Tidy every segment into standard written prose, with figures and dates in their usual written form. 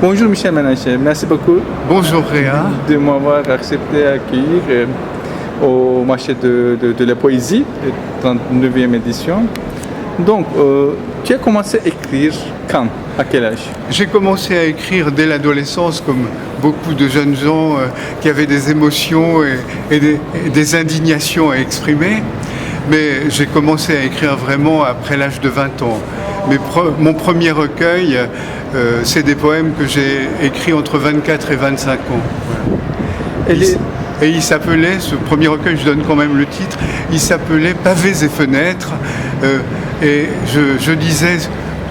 Bonjour Michel Ménager, merci beaucoup Bonjour Réa. de m'avoir accepté à accueillir au marché de la poésie, 39e édition. Donc, tu as commencé à écrire quand? À quel âge? J'ai commencé à écrire dès l'adolescence, comme beaucoup de jeunes gens qui avaient des émotions et des indignations à exprimer. Mais j'ai commencé à écrire vraiment après l'âge de 20 ans. Mon premier recueil, c'est des poèmes que j'ai écrits entre 24 et 25 ans. Voilà. Et il s'appelait, ce premier recueil, je donne quand même le titre, il s'appelait Pavés et fenêtres. Et je disais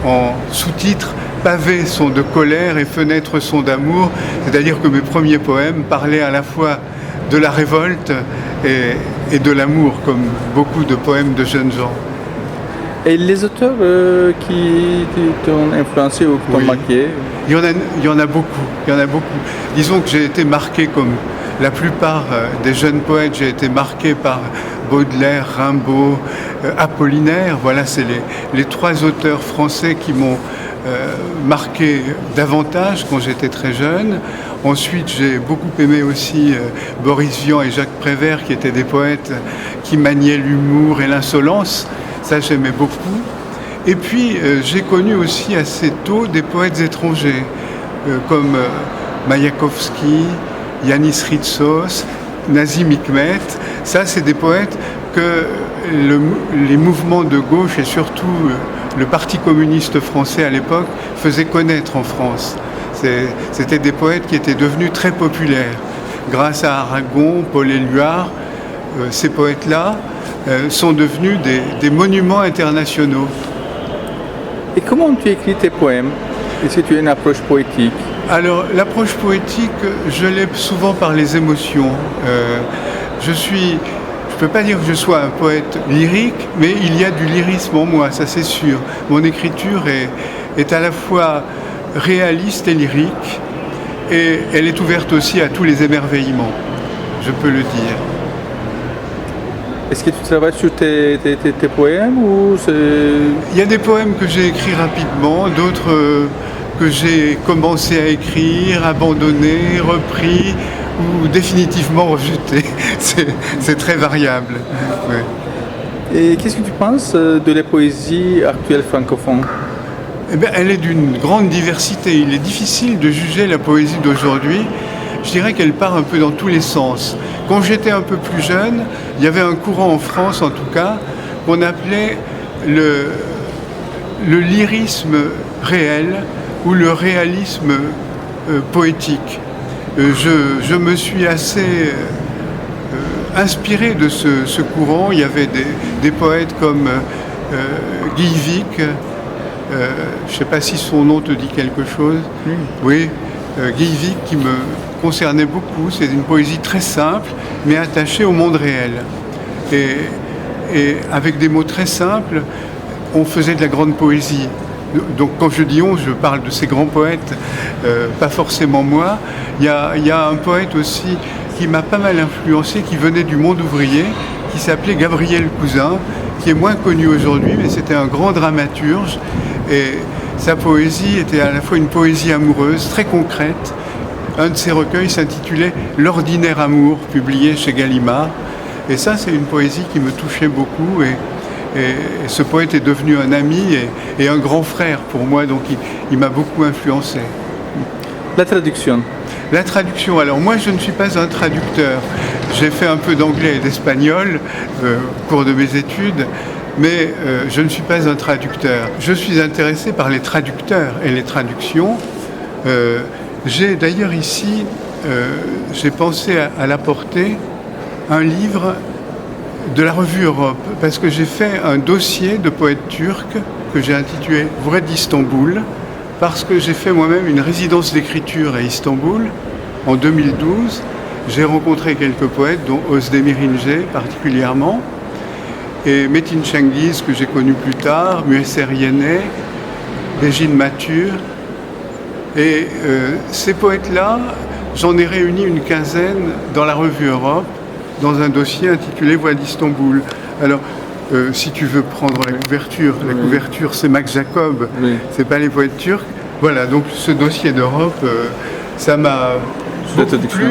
en sous-titre, pavés sont de colère et fenêtres sont d'amour. C'est-à-dire que mes premiers poèmes parlaient à la fois de la révolte et de l'amour, comme beaucoup de poèmes de jeunes gens. Et les auteurs qui t'ont influencé ou qui t'ont marqué? Il y en a beaucoup. Disons que j'ai été marqué comme la plupart des jeunes poètes, j'ai été marqué par Baudelaire, Rimbaud, Apollinaire. Voilà, c'est les trois auteurs français qui m'ont marqué davantage quand j'étais très jeune. Ensuite, j'ai beaucoup aimé aussi Boris Vian et Jacques Prévert, qui étaient des poètes qui maniaient l'humour et l'insolence. Ça, j'aimais beaucoup. Et puis, j'ai connu aussi assez tôt des poètes étrangers, comme Mayakovsky, Yanis Ritsos, Nazim Hikmet. Ça, c'est des poètes que les mouvements de gauche et surtout le Parti communiste français à l'époque faisaient connaître en France. C'était des poètes qui étaient devenus très populaires. Grâce à Aragon, Paul Éluard, ces poètes-là sont devenus des monuments internationaux. Et comment tu écris tes poèmes? Est-ce que tu as une approche poétique? Alors, l'approche poétique, je l'ai souvent par les émotions. Je ne peux pas dire que je sois un poète lyrique, mais il y a du lyrisme en moi, ça c'est sûr. Mon écriture est à la fois réaliste et lyrique, et elle est ouverte aussi à tous les émerveillements, je peux le dire. Est-ce que tu travailles sur tes poèmes ou Il y a des poèmes que j'ai écrits rapidement, d'autres que j'ai commencé à écrire, abandonné, repris ou définitivement rejeté. C'est très variable. Ouais. Et qu'est-ce que tu penses de la poésie actuelle francophone? Eh bien, elle est d'une grande diversité. Il est difficile de juger la poésie d'aujourd'hui. Je dirais qu'elle part un peu dans tous les sens. Quand j'étais un peu plus jeune, il y avait un courant en France, en tout cas, qu'on appelait le lyrisme réel ou le réalisme poétique. Je me suis assez inspiré de ce courant. Il y avait des poètes comme Guy Vic, je ne sais pas si son nom te dit quelque chose. Oui, Guy Vic qui me concernait beaucoup. C'est une poésie très simple, mais attachée au monde réel. Et avec des mots très simples, on faisait de la grande poésie. Donc quand je dis on, je parle de ces grands poètes, pas forcément moi. Il y a un poète aussi qui m'a pas mal influencé, qui venait du monde ouvrier, qui s'appelait Gabriel Cousin, qui est moins connu aujourd'hui, mais c'était un grand dramaturge. Et sa poésie était à la fois une poésie amoureuse, très concrète. Un de ses recueils s'intitulait « L'ordinaire amour », publié chez Gallimard. Et ça, c'est une poésie qui me touchait beaucoup. Et ce poète est devenu un ami et un grand frère pour moi, donc il m'a beaucoup influencé. La traduction. La traduction, alors moi je ne suis pas un traducteur. J'ai fait un peu d'anglais et d'espagnol au cours de mes études, mais je ne suis pas un traducteur. Je suis intéressé par les traducteurs et les traductions. J'ai d'ailleurs ici, j'ai pensé à l'apporter, un livre de la revue Europe, parce que j'ai fait un dossier de poètes turcs que j'ai intitulé Vrai d'Istanbul, parce que j'ai fait moi-même une résidence d'écriture à Istanbul en 2012. J'ai rencontré quelques poètes, dont Özdemir İnce particulièrement, et Metin Cengiz, que j'ai connu plus tard, Müesser Yeneh, Régine Mathur. Et ces poètes-là, j'en ai réuni une quinzaine dans la revue Europe, dans un dossier intitulé Voix d'Istanbul. Alors, si tu veux prendre la couverture c'est Max Jacob, oui. C'est pas les poètes turcs. Voilà, donc ce dossier d'Europe, ça m'a beaucoup plu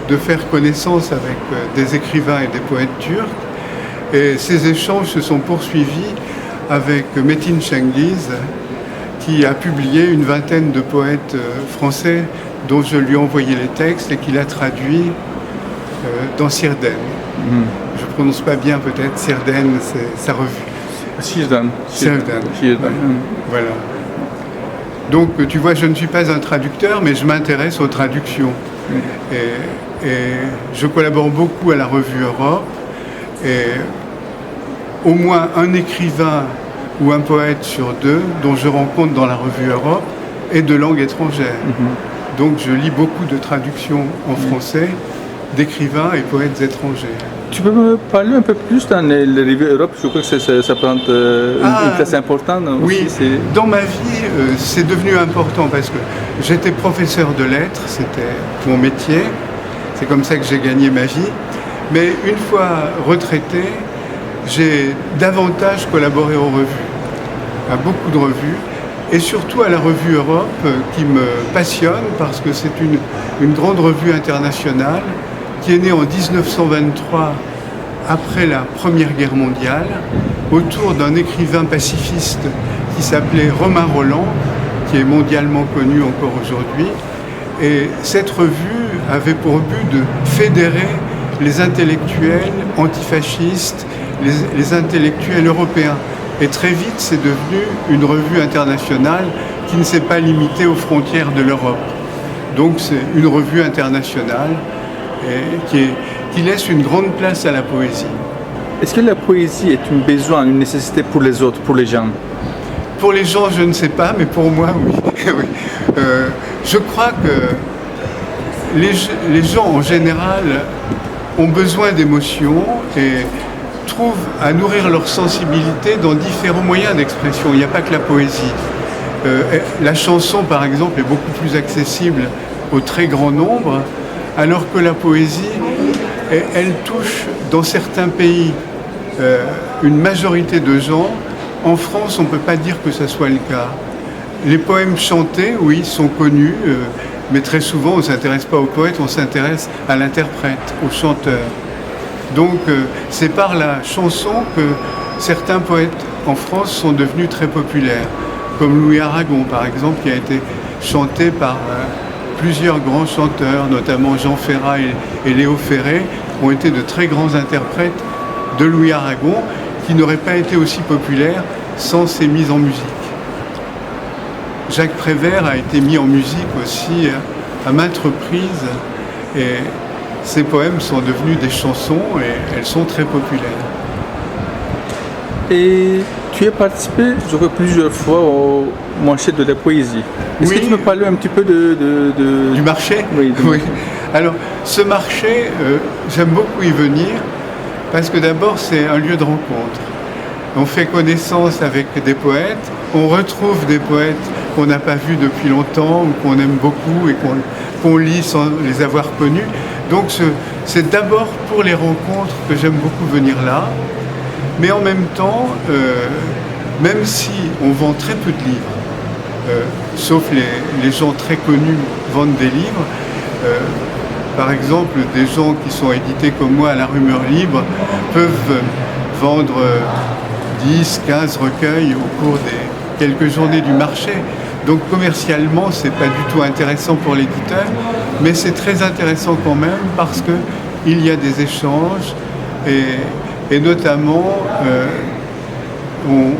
de faire connaissance avec des écrivains et des poètes turcs. Et ces échanges se sont poursuivis avec Metin Cengiz, qui a publié une vingtaine de poètes français dont je lui ai envoyé les textes et qu'il a traduit dans Sirden. Je ne prononce pas bien peut-être, Sirden, c'est sa revue. Sirden. Voilà. Donc tu vois, je ne suis pas un traducteur, mais je m'intéresse aux traductions. Et je collabore beaucoup à la revue Europe. Et au moins un écrivain ou un poète sur deux dont je rencontre dans la revue Europe est de langue étrangère. Donc je lis beaucoup de traductions en français d'écrivains et poètes étrangers. Tu peux me parler un peu plus dans les revues Europe? Je crois que ça prend une place importante. Oui, aussi, dans ma vie, c'est devenu important parce que j'étais professeur de lettres, c'était mon métier, c'est comme ça que j'ai gagné ma vie. Mais une fois retraité, j'ai davantage collaboré aux revues, à beaucoup de revues, et surtout à la revue Europe qui me passionne parce que c'est une grande revue internationale qui est née en 1923 après la Première Guerre mondiale autour d'un écrivain pacifiste qui s'appelait Romain Rolland, qui est mondialement connu encore aujourd'hui. Et cette revue avait pour but de fédérer les intellectuels antifascistes, les intellectuels européens. Et très vite, c'est devenu une revue internationale qui ne s'est pas limitée aux frontières de l'Europe. Donc c'est une revue internationale qui laisse une grande place à la poésie. Est-ce que la poésie est un besoin, une nécessité pour les autres, pour les gens? Pour les gens, je ne sais pas, mais pour moi, oui. Oui. Je crois que les gens, en général, ont besoin d'émotions et trouvent à nourrir leur sensibilité dans différents moyens d'expression. Il n'y a pas que la poésie. La chanson, par exemple, est beaucoup plus accessible au très grand nombre, alors que la poésie, elle touche dans certains pays une majorité de gens. En France, on ne peut pas dire que ce soit le cas. Les poèmes chantés, oui, sont connus, mais très souvent, on ne s'intéresse pas au poète, on s'intéresse à l'interprète, au chanteur. Donc, c'est par la chanson que certains poètes en France sont devenus très populaires, comme Louis Aragon, par exemple, qui a été chanté par plusieurs grands chanteurs, notamment Jean Ferrat et Léo Ferré, ont été de très grands interprètes de Louis Aragon, qui n'aurait pas été aussi populaire sans ses mises en musique. Jacques Prévert a été mis en musique aussi à maintes reprises et ses poèmes sont devenus des chansons et elles sont très populaires. Et tu as participé, je crois, plusieurs fois au marché de la poésie. Est-ce que tu me parlais un petit peu du marché? Oui. Oui. Alors, ce marché, j'aime beaucoup y venir parce que d'abord, c'est un lieu de rencontre. On fait connaissance avec des poètes, on retrouve des poètes qu'on n'a pas vus depuis longtemps ou qu'on aime beaucoup et qu'on lit sans les avoir connus. Donc c'est d'abord pour les rencontres que j'aime beaucoup venir là. Mais en même temps, même si on vend très peu de livres, sauf les gens très connus vendent des livres, par exemple, des gens qui sont édités comme moi à la Rumeur Libre peuvent vendre 10, 15 recueils au cours des quelques journées du marché. Donc commercialement, c'est pas du tout intéressant pour l'éditeur, mais c'est très intéressant quand même parce qu'il y a des échanges et notamment on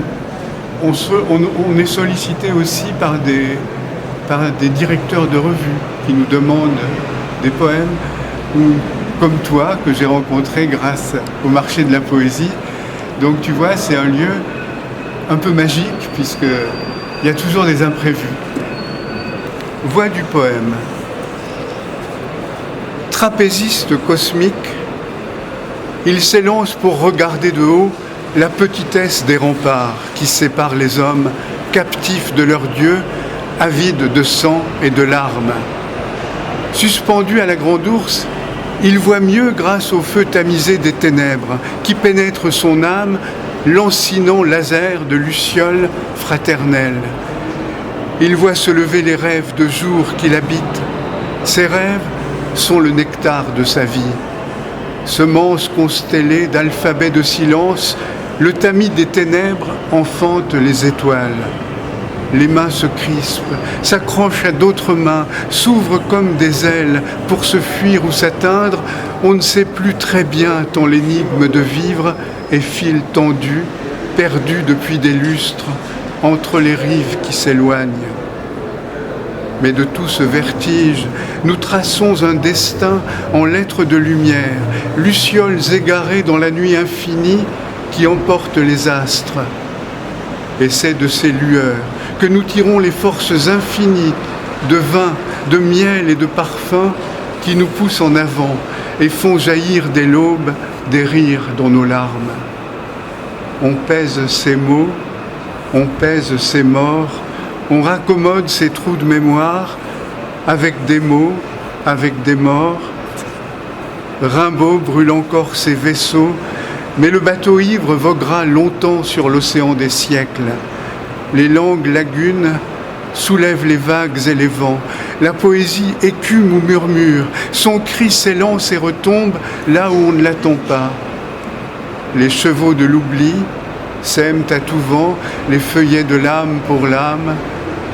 est sollicité aussi par des directeurs de revues qui nous demandent des poèmes, ou comme toi, que j'ai rencontré grâce au marché de la poésie. Donc tu vois, c'est un lieu un peu magique, puisqu'il y a toujours des imprévus. Voix du poème. Trapéziste cosmique, il s'élance pour regarder de haut la petitesse des remparts qui séparent les hommes captifs de leur Dieu, avides de sang et de larmes. Suspendu à la grande ours, il voit mieux grâce au feu tamisé des ténèbres qui pénètre son âme, lancinant laser de lucioles fraternelles. Il voit se lever les rêves de jour qu'il habite. Ces rêves sont le nectar de sa vie. Semence constellée d'alphabets de silence, le tamis des ténèbres enfante les étoiles. Les mains se crispent, s'accrochent à d'autres mains, s'ouvrent comme des ailes pour se fuir ou s'atteindre. On ne sait plus très bien tant l'énigme de vivre est fil tendu, perdu depuis des lustres, entre les rives qui s'éloignent. Mais de tout ce vertige, nous traçons un destin en lettres de lumière, lucioles égarées dans la nuit infinie qui emportent les astres. Et c'est de ces lueurs que nous tirons les forces infinies de vin, de miel et de parfum qui nous poussent en avant et font jaillir dès l'aube des rires dans nos larmes. On pèse ces mots, on pèse ces morts, on raccommode ces trous de mémoire avec des mots, avec des morts. Rimbaud brûle encore ses vaisseaux, mais le bateau ivre voguera longtemps sur l'océan des siècles. Les langues lagunes soulèvent les vagues et les vents. La poésie écume ou murmure, son cri s'élance et retombe là où on ne l'attend pas. Les chevaux de l'oubli sèment à tout vent les feuillets de l'âme pour l'âme.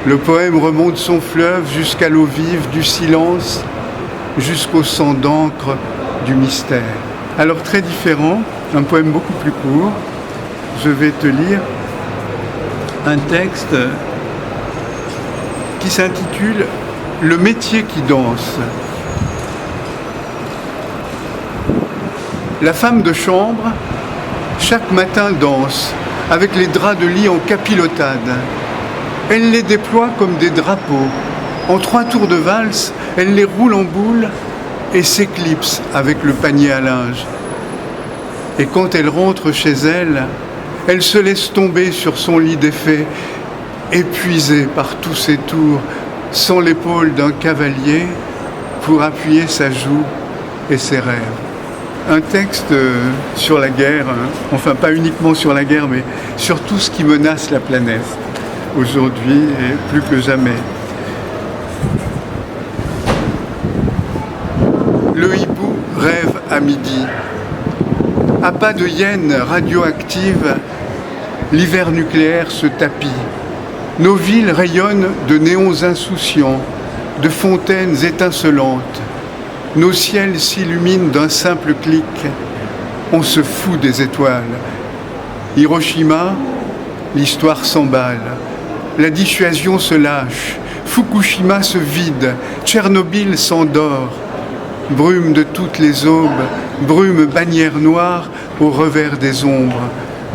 Le poème remonte son fleuve jusqu'à l'eau vive du silence, jusqu'au sang d'encre du mystère. Alors très différent, un poème beaucoup plus court, je vais te lire un texte qui s'intitule « Le métier qui danse ». La femme de chambre, chaque matin danse, avec les draps de lit en capilotade. Elle les déploie comme des drapeaux. En 3 tours de valse, elle les roule en boule et s'éclipse avec le panier à linge. Et quand elle rentre chez elle, elle se laisse tomber sur son lit défait, épuisée par tous ses tours, sans l'épaule d'un cavalier pour appuyer sa joue et ses rêves. Un texte sur la guerre, enfin pas uniquement sur la guerre, mais sur tout ce qui menace la planète, aujourd'hui et plus que jamais. Le hibou rêve à midi. À pas de hyène radioactive, l'hiver nucléaire se tapit. Nos villes rayonnent de néons insouciants, de fontaines étincelantes. Nos ciels s'illuminent d'un simple clic. On se fout des étoiles. Hiroshima, l'histoire s'emballe. La dissuasion se lâche. Fukushima se vide. Tchernobyl s'endort. Brume de toutes les aubes, brume bannière noire au revers des ombres.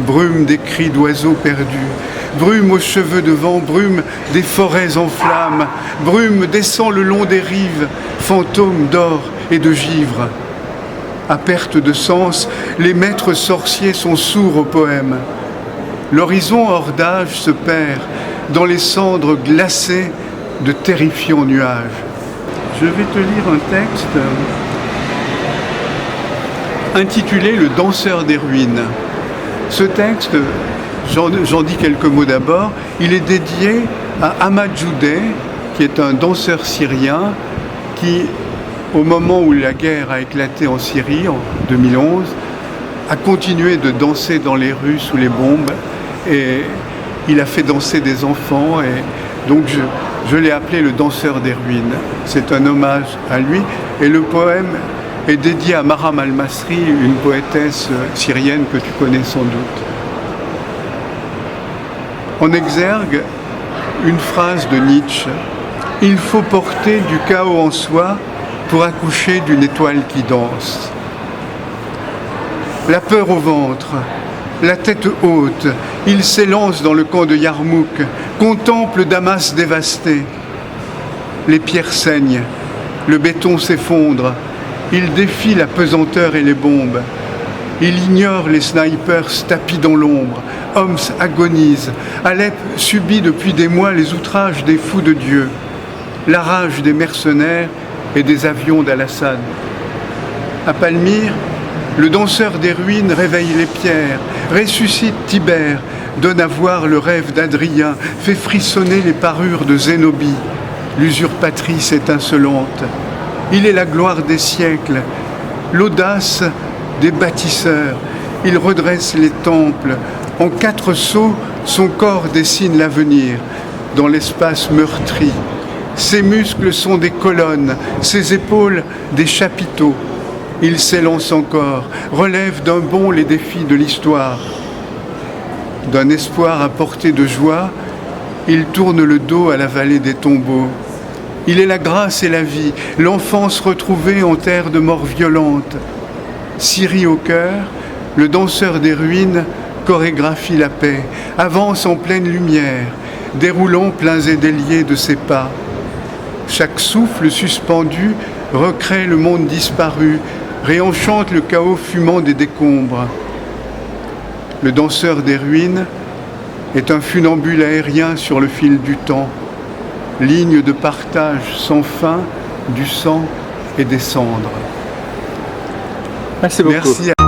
Brume des cris d'oiseaux perdus. Brume aux cheveux de vent, brume des forêts en flammes. Brume descend le long des rives, fantômes d'or et de givre. À perte de sens, les maîtres sorciers sont sourds au poème. L'horizon hors d'âge se perd dans les cendres glacées de terrifiants nuages. Je vais te lire un texte intitulé « Le danseur des ruines ». Ce texte, j'en dis quelques mots d'abord, il est dédié à Ahmad Joudeh, qui est un danseur syrien qui, au moment où la guerre a éclaté en Syrie, en 2011, a continué de danser dans les rues sous les bombes et il a fait danser des enfants et donc je l'ai appelé le danseur des ruines. C'est un hommage à lui et le poème est dédié à Maram al-Masri, une poétesse syrienne que tu connais sans doute. En exergue, une phrase de Nietzsche. « Il faut porter du chaos en soi pour accoucher d'une étoile qui danse. » La peur au ventre, la tête haute, il s'élance dans le camp de Yarmouk, contemple Damas dévasté. Les pierres saignent, le béton s'effondre, il défie la pesanteur et les bombes. Il ignore les snipers tapis dans l'ombre. Homs agonise. Alep subit depuis des mois les outrages des fous de Dieu, la rage des mercenaires et des avions d'Al-Assad. À Palmyre, le danseur des ruines réveille les pierres, ressuscite Tibère, donne à voir le rêve d'Adrien, fait frissonner les parures de Zénobie, l'usurpatrice étincelante. Il est la gloire des siècles, l'audace des bâtisseurs. Il redresse les temples. En 4 sauts, son corps dessine l'avenir dans l'espace meurtri. Ses muscles sont des colonnes, ses épaules des chapiteaux. Il s'élance encore, relève d'un bond les défis de l'histoire. D'un espoir à portée de joie, il tourne le dos à la vallée des tombeaux. Il est la grâce et la vie, l'enfance retrouvée en terre de mort violente. Ciri au cœur, le danseur des ruines chorégraphie la paix, avance en pleine lumière, déroulant pleins et déliés de ses pas. Chaque souffle suspendu recrée le monde disparu, réenchante le chaos fumant des décombres. Le danseur des ruines est un funambule aérien sur le fil du temps, ligne de partage sans fin du sang et des cendres. Merci beaucoup. Merci.